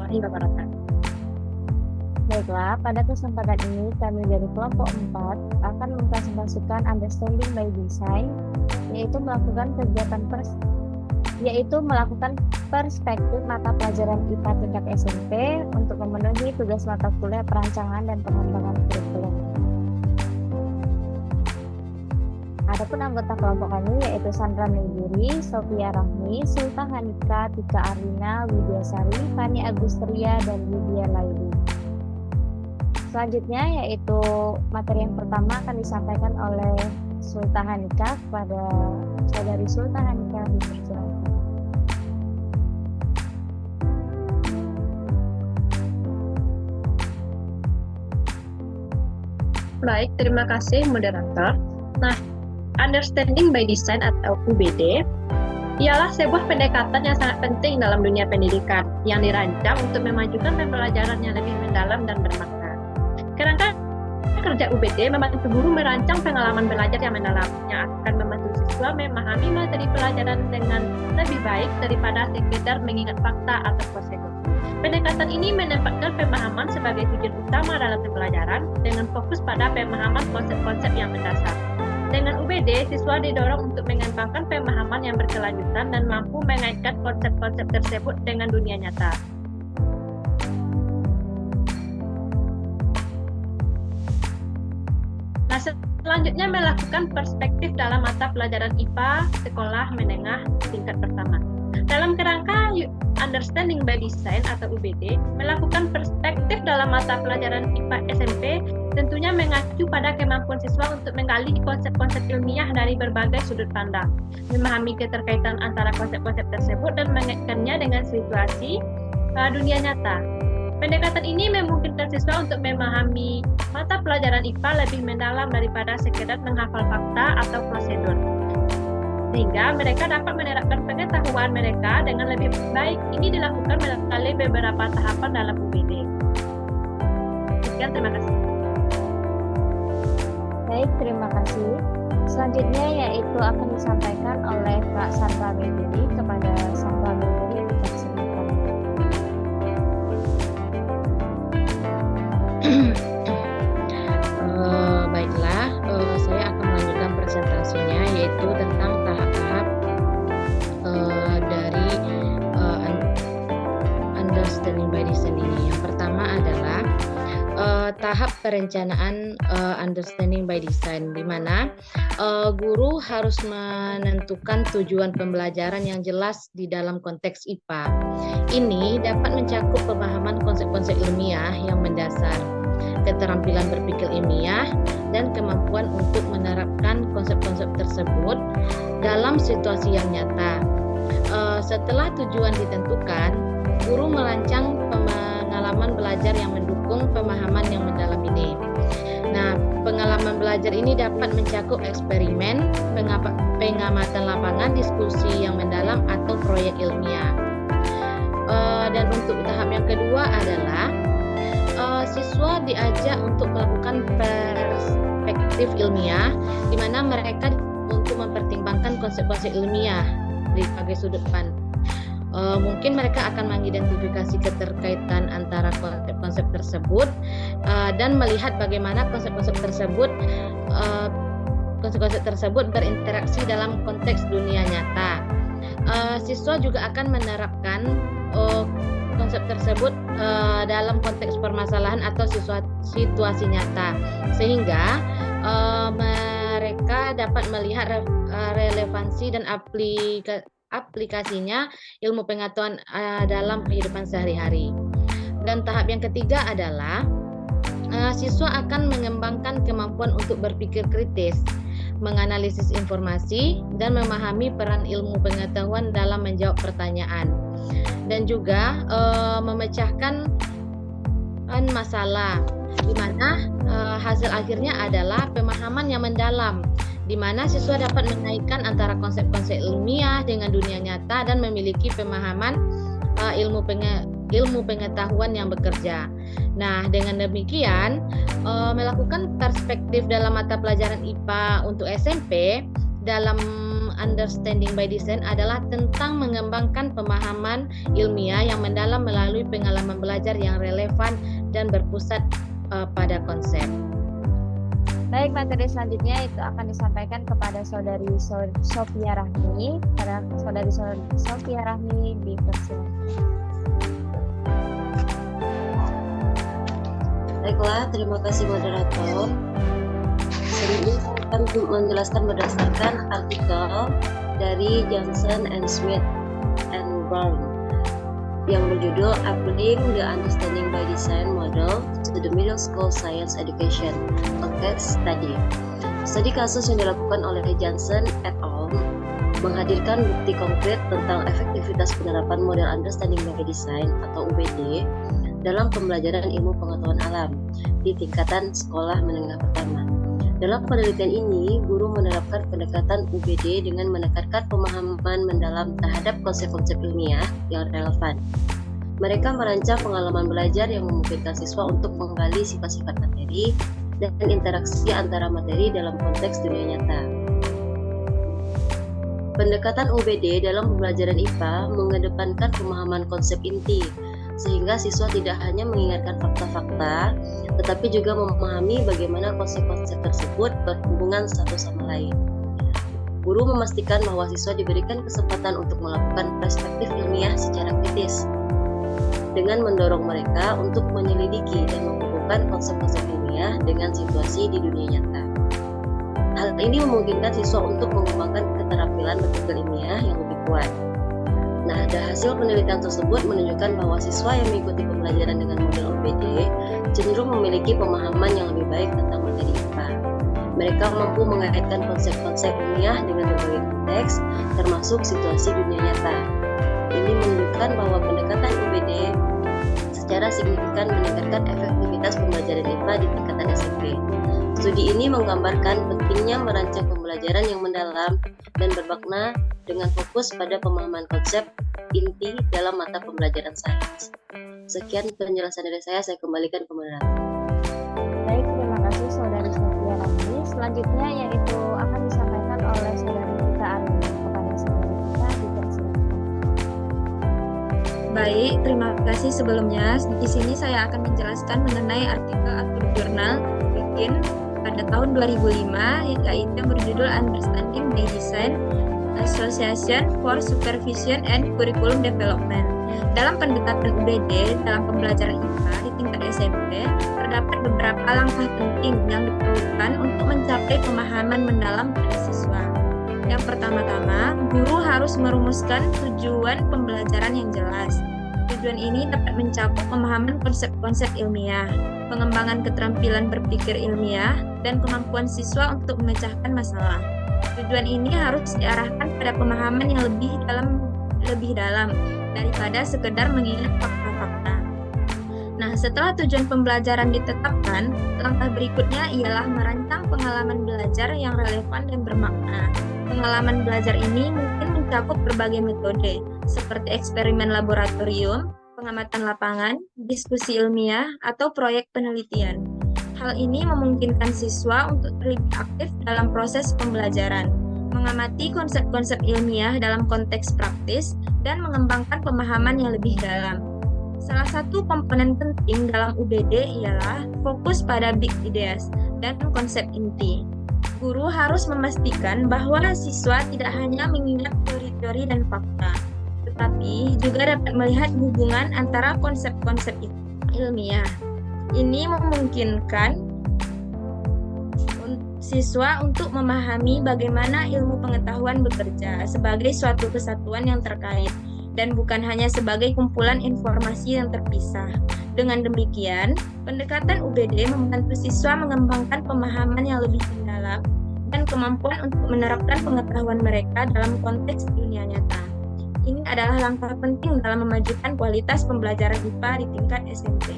Bismillahirrahmanirrahim wabarakatuh. Baiklah, pada kesempatan ini kami dari kelompok 4 akan mempresentasikan Understanding by Design, yaitu melakukan perspektif mata pelajaran IPA tingkat SMP untuk memenuhi tugas mata kuliah perancangan dan pengembangan kurikulum. Adapun anggota kelompok kami yaitu Sandra Melgiri, Sofia Rahmi, Sultan Hanika, Tika Arlina, Widya Sari, Fani Agustria, dan Widya Laili. Selanjutnya yaitu materi yang pertama akan disampaikan oleh Sultan Hanika kepada saudari Sultan Hanika. Dipersilakan. Baik, terima kasih moderator. Nah, Understanding by Design atau UBD ialah sebuah pendekatan yang sangat penting dalam dunia pendidikan yang dirancang untuk memajukan pembelajaran yang lebih mendalam dan bermakna. Kerangka kerja UBD membantu guru merancang pengalaman belajar yang mendalam yang akan membantu siswa memahami materi pelajaran dengan lebih baik daripada sekedar mengingat fakta atau prosedur. Pendekatan ini menempatkan pemahaman sebagai tujuan utama dalam pembelajaran dengan fokus pada pemahaman konsep-konsep yang mendasar. Dengan UBD, siswa didorong untuk mengembangkan pemahaman yang berkelanjutan dan mampu mengaitkan konsep-konsep tersebut dengan dunia nyata. Nah, selanjutnya melakukan perspektif dalam mata pelajaran IPA sekolah menengah tingkat pertama. Dalam kerangka Understanding by Design atau UBD, melakukan perspektif dalam mata pelajaran IPA SMP tentunya mengacu pada kemampuan siswa untuk menggali konsep-konsep ilmiah dari berbagai sudut pandang, memahami keterkaitan antara konsep-konsep tersebut dan mengaitkannya dengan situasi dunia nyata. Pendekatan ini memungkinkan siswa untuk memahami mata pelajaran IPA lebih mendalam daripada sekedar menghafal fakta atau prosedur, sehingga mereka dapat menerapkan pengetahuan mereka dengan lebih baik. Ini dilakukan melalui beberapa tahapan dalam UBD. Sekian, terima kasih. Baik, terima kasih. Selanjutnya yaitu akan disampaikan oleh Kak Sandra Melgiri kepada Sandra Melgiri. Dipersilakan. Baiklah, saya akan melanjutkan presentasinya yaitu tentang tahap-tahap dari Understanding by Design ini. Yang pertama adalah tahap perencanaan Understanding by Design, di mana guru harus menentukan tujuan pembelajaran yang jelas di dalam konteks IPA. Ini dapat mencakup pemahaman konsep-konsep ilmiah yang mendasar, keterampilan berpikir ilmiah, dan kemampuan untuk menerapkan konsep-konsep tersebut dalam situasi yang nyata. Setelah tujuan ditentukan, guru merancang pengalaman belajar yang mendukung pemahaman yang mendalam ini. Nah, pengalaman belajar ini dapat mencakup eksperimen, pengamatan lapangan, diskusi yang mendalam, atau proyek ilmiah. Dan untuk tahap yang kedua adalah siswa diajak untuk melakukan perspektif ilmiah, di mana mereka untuk mempertimbangkan konsep-konsep ilmiah dari berbagai sudut pandang. Mungkin mereka akan mengidentifikasi keterkaitan antara konsep-konsep tersebut dan melihat bagaimana konsep-konsep tersebut berinteraksi dalam konteks dunia nyata. Siswa juga akan menerapkan konsep tersebut dalam konteks permasalahan atau situasi nyata, sehingga mereka dapat melihat relevansi dan aplikasinya ilmu pengetahuan dalam kehidupan sehari-hari. Dan tahap yang ketiga adalah siswa akan mengembangkan kemampuan untuk berpikir kritis, menganalisis informasi, dan memahami peran ilmu pengetahuan dalam menjawab pertanyaan, dan juga memecahkan masalah, di mana hasil akhirnya adalah pemahaman yang mendalam, di mana siswa dapat mengaitkan antara konsep-konsep ilmiah dengan dunia nyata dan memiliki pemahaman ilmu pengetahuan yang bekerja. Nah, dengan demikian melakukan perspektif dalam mata pelajaran IPA untuk SMP dalam understanding by design adalah tentang mengembangkan pemahaman ilmiah yang mendalam melalui pengalaman belajar yang relevan dan berpusat pada konsep. Baik, materi selanjutnya itu akan disampaikan kepada Saudari Sophia Rahmi. Pada Saudari Sophia Rahmi dipersilakan. Baiklah, terima kasih moderator. Selanjutnya saya akan menjelaskan berdasarkan artikel dari Johnson and Smith and Brown yang berjudul Applying the Understanding by Design Model to the Middle School Science Education, a Case Study. Studi kasus yang dilakukan oleh Johnson et al. Menghadirkan bukti konkret tentang efektivitas penerapan model Understanding by Design atau UBD dalam pembelajaran ilmu pengetahuan alam di tingkatan sekolah menengah pertama. Dalam penelitian ini, guru menerapkan pendekatan UBD dengan menekankan pemahaman mendalam terhadap konsep-konsep ilmiah yang relevan. Mereka merancang pengalaman belajar yang memungkinkan siswa untuk menggali sifat-sifat materi dan interaksi antara materi dalam konteks dunia nyata. Pendekatan UBD dalam pembelajaran IPA mengedepankan pemahaman konsep inti, sehingga siswa tidak hanya mengingatkan fakta-fakta, tetapi juga memahami bagaimana konsep-konsep tersebut berhubungan satu sama lain. Guru memastikan bahwa siswa diberikan kesempatan untuk melakukan perspektif ilmiah secara kritis, dengan mendorong mereka untuk menyelidiki dan menghubungkan konsep-konsep ilmiah dengan situasi di dunia nyata. Hal ini memungkinkan siswa untuk mengembangkan keterampilan berpikir ilmiah yang lebih kuat. Nah, hasil penelitian tersebut menunjukkan bahwa siswa yang mengikuti pembelajaran dengan model UBD cenderung memiliki pemahaman yang lebih baik tentang materi IPA. Mereka mampu mengaitkan konsep-konsep ilmiah dengan berbagai konteks, termasuk situasi dunia nyata. Ini menunjukkan bahwa pendekatan UBD secara signifikan meningkatkan efektivitas pembelajaran IPA di tingkatan SMP. Studi ini menggambarkan pentingnya merancang pembelajaran yang mendalam dan bermakna dengan fokus pada pemahaman konsep inti dalam mata pembelajaran sains. Sekian penjelasan dari saya kembalikan ke moderator. Baik, terima kasih Saudari Sophia Rahmi. Selanjutnya yaitu akan disampaikan oleh Saudari Tika Arina. Kepada Saudari Tika dipersilakan. Baik, terima kasih sebelumnya. Di sini saya akan menjelaskan mengenai artikel atau jurnal bikin pada tahun 2005 yaitu yang berjudul Understanding by Design Association for Supervision and Curriculum Development. Dalam pendekatan UBD dalam pembelajaran IPA di tingkat SMP, terdapat beberapa langkah penting yang diperlukan untuk mencapai pemahaman mendalam pada siswa. Yang pertama-tama, guru harus merumuskan tujuan pembelajaran yang jelas. Tujuan ini dapat mencakup pemahaman konsep-konsep ilmiah, pengembangan keterampilan berpikir ilmiah, dan kemampuan siswa untuk memecahkan masalah. Tujuan ini harus diarahkan pada pemahaman yang lebih dalam daripada sekedar mengingat fakta-fakta. Nah, setelah tujuan pembelajaran ditetapkan, langkah berikutnya ialah merancang pengalaman belajar yang relevan dan bermakna. Pengalaman belajar ini mungkin mencakup berbagai metode, seperti eksperimen laboratorium, pengamatan lapangan, diskusi ilmiah, atau proyek penelitian. Hal ini memungkinkan siswa untuk terlibat aktif dalam proses pembelajaran, mengamati konsep-konsep ilmiah dalam konteks praktis, dan mengembangkan pemahaman yang lebih dalam. Salah satu komponen penting dalam UBD ialah fokus pada big ideas dan konsep inti. Guru harus memastikan bahwa siswa tidak hanya mengingat teori-teori dan fakta, tetapi juga dapat melihat hubungan antara konsep-konsep ilmiah. Ini memungkinkan siswa untuk memahami bagaimana ilmu pengetahuan bekerja sebagai suatu kesatuan yang terkait dan bukan hanya sebagai kumpulan informasi yang terpisah. Dengan demikian, pendekatan UBD membantu siswa mengembangkan pemahaman yang lebih mendalam dan kemampuan untuk menerapkan pengetahuan mereka dalam konteks dunia nyata. Ini adalah langkah penting dalam memajukan kualitas pembelajaran IPA di tingkat SMP.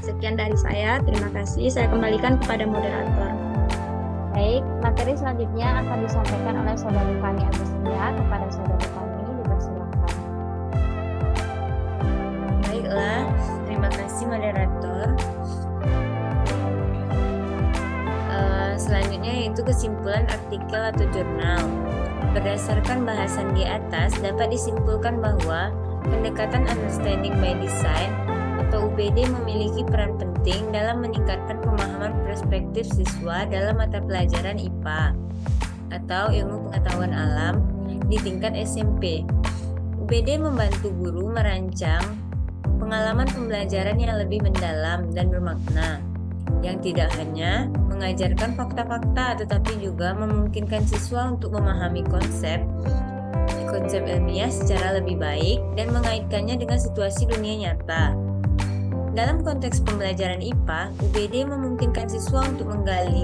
Sekian dari saya, terima kasih. Saya kembalikan kepada moderator. Baik, materi selanjutnya akan disampaikan oleh Saudari Fani Agustia. Kepada Saudari Fani dipersilakan. Baiklah, terima kasih moderator. selanjutnya yaitu kesimpulan artikel atau jurnal. Berdasarkan bahasan di atas, dapat disimpulkan bahwa pendekatan Understanding by Design atau UBD memiliki peran penting dalam meningkatkan pemahaman perspektif siswa dalam mata pelajaran IPA atau Ilmu Pengetahuan Alam di tingkat SMP. UBD membantu guru merancang pengalaman pembelajaran yang lebih mendalam dan bermakna, yang tidak hanya mengajarkan fakta-fakta tetapi juga memungkinkan siswa untuk memahami konsep ilmiah secara lebih baik dan mengaitkannya dengan situasi dunia nyata. Dalam konteks pembelajaran IPA, UBD memungkinkan siswa untuk menggali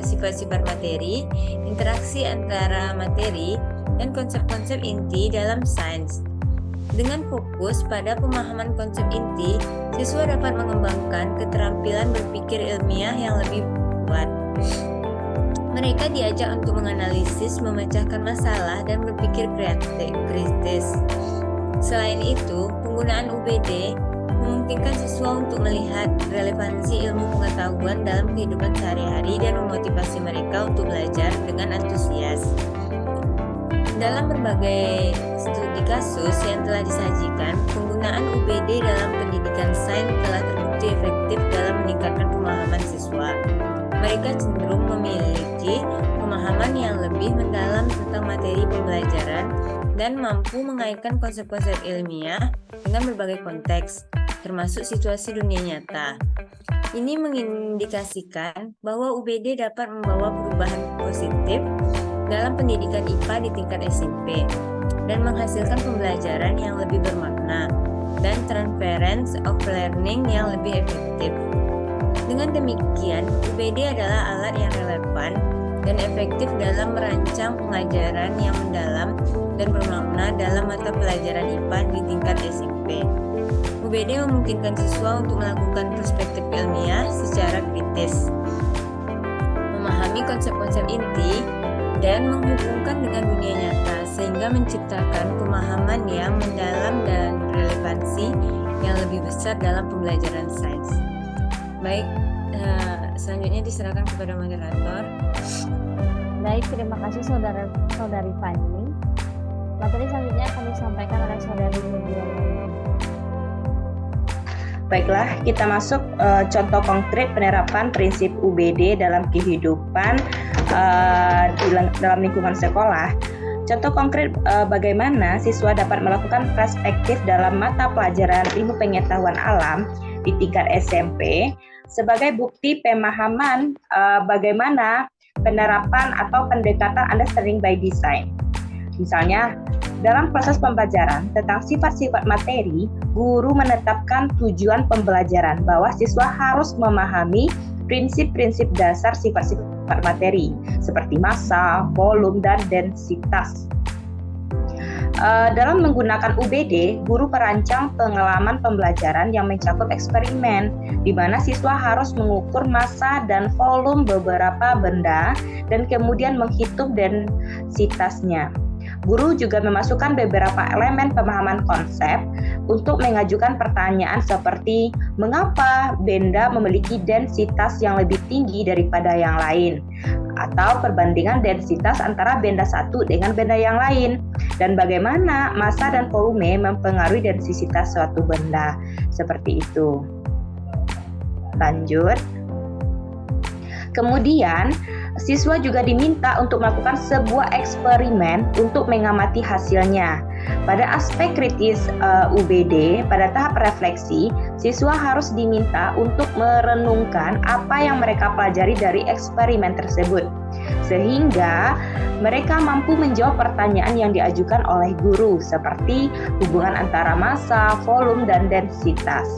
sifat-sifat materi, interaksi antara materi, dan konsep-konsep inti dalam sains. Dengan fokus pada pemahaman konsep inti, siswa dapat mengembangkan keterampilan berpikir ilmiah yang lebih kuat. Mereka diajak untuk menganalisis, memecahkan masalah, dan berpikir kritis. Selain itu, penggunaan UBD memungkinkan siswa untuk melihat relevansi ilmu pengetahuan dalam kehidupan sehari-hari dan memotivasi mereka untuk belajar dengan antusias. Dalam berbagai studi kasus yang telah disajikan, penggunaan UBD dalam pendidikan sains telah terbukti efektif dalam meningkatkan pemahaman siswa. Mereka cenderung memiliki pemahaman yang lebih mendalam tentang materi pembelajaran dan mampu mengaitkan konsep-konsep ilmiah dengan berbagai konteks, termasuk situasi dunia nyata. Ini mengindikasikan bahwa UBD dapat membawa perubahan positif dalam pendidikan IPA di tingkat SMP dan menghasilkan pembelajaran yang lebih bermakna dan transference of learning yang lebih efektif. Dengan demikian, UBD adalah alat yang relevan dan efektif dalam merancang pengajaran yang mendalam dan bermakna dalam mata pelajaran IPA di tingkat SMP. UBD memungkinkan siswa untuk melakukan perspektif ilmiah secara kritis, memahami konsep-konsep inti, dan menghubungkan dengan dunia nyata sehingga menciptakan pemahaman yang mendalam dan relevansi yang lebih besar dalam pembelajaran sains. Baik, selanjutnya diserahkan kepada moderator. Baik, terima kasih saudari Fanny. Materi selanjutnya akan disampaikan oleh saudari Mudia. Baiklah, kita masuk contoh konkret penerapan prinsip UBD dalam kehidupan dalam lingkungan sekolah. Contoh konkret bagaimana siswa dapat melakukan perspektif dalam mata pelajaran ilmu pengetahuan alam di tingkat SMP sebagai bukti pemahaman bagaimana penerapan atau pendekatan Understanding by Design. Misalnya, dalam proses pembelajaran tentang sifat-sifat materi, guru menetapkan tujuan pembelajaran bahwa siswa harus memahami prinsip-prinsip dasar sifat-sifat materi seperti massa, volume, dan densitas. Dalam menggunakan UBD, guru merancang pengalaman pembelajaran yang mencakup eksperimen, di mana siswa harus mengukur massa dan volume beberapa benda dan kemudian menghitung densitasnya. Guru juga memasukkan beberapa elemen pemahaman konsep untuk mengajukan pertanyaan seperti mengapa benda memiliki densitas yang lebih tinggi daripada yang lain, atau perbandingan densitas antara benda satu dengan benda yang lain, dan bagaimana massa dan volume mempengaruhi densitas suatu benda. Seperti itu. Lanjut. Kemudian, siswa juga diminta untuk melakukan sebuah eksperimen untuk mengamati hasilnya. Pada aspek kritis UBD, pada tahap refleksi, siswa harus diminta untuk merenungkan apa yang mereka pelajari dari eksperimen tersebut, sehingga mereka mampu menjawab pertanyaan yang diajukan oleh guru, seperti hubungan antara massa, volume, dan densitas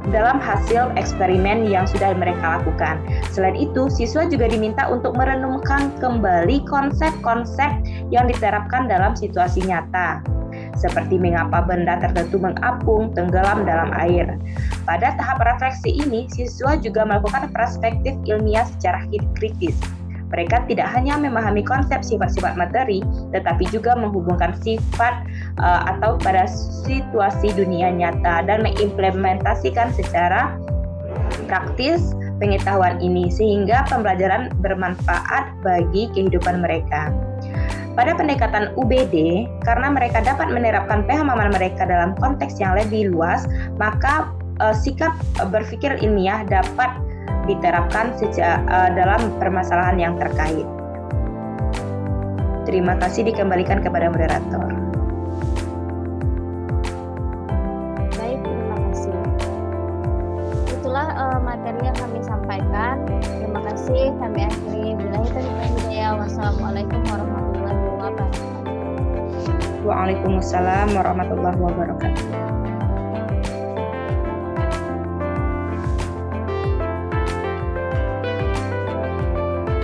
dalam hasil eksperimen yang sudah mereka lakukan. Selain itu, siswa juga diminta untuk merenungkan kembali konsep-konsep yang diterapkan dalam situasi nyata, seperti mengapa benda tertentu mengapung, tenggelam dalam air. Pada tahap refleksi ini, siswa juga melakukan perspektif ilmiah secara kritis. Mereka tidak hanya memahami konsep sifat-sifat materi, tetapi juga menghubungkan sifat atau pada situasi dunia nyata dan mengimplementasikan secara praktis pengetahuan ini sehingga pembelajaran bermanfaat bagi kehidupan mereka. Pada pendekatan UBD, karena mereka dapat menerapkan pemahaman mereka dalam konteks yang lebih luas, maka sikap berpikir ilmiah dapat diterapkan dalam permasalahan yang terkait. Terima kasih, dikembalikan kepada moderator. Baik, terima kasih. Itulah materi yang kami sampaikan. Terima kasih. Kami akhiri. Billahi taufiq wal hidayah. Wassalamualaikum warahmatullahi wabarakatuh. Waalaikumsalam warahmatullahi wabarakatuh.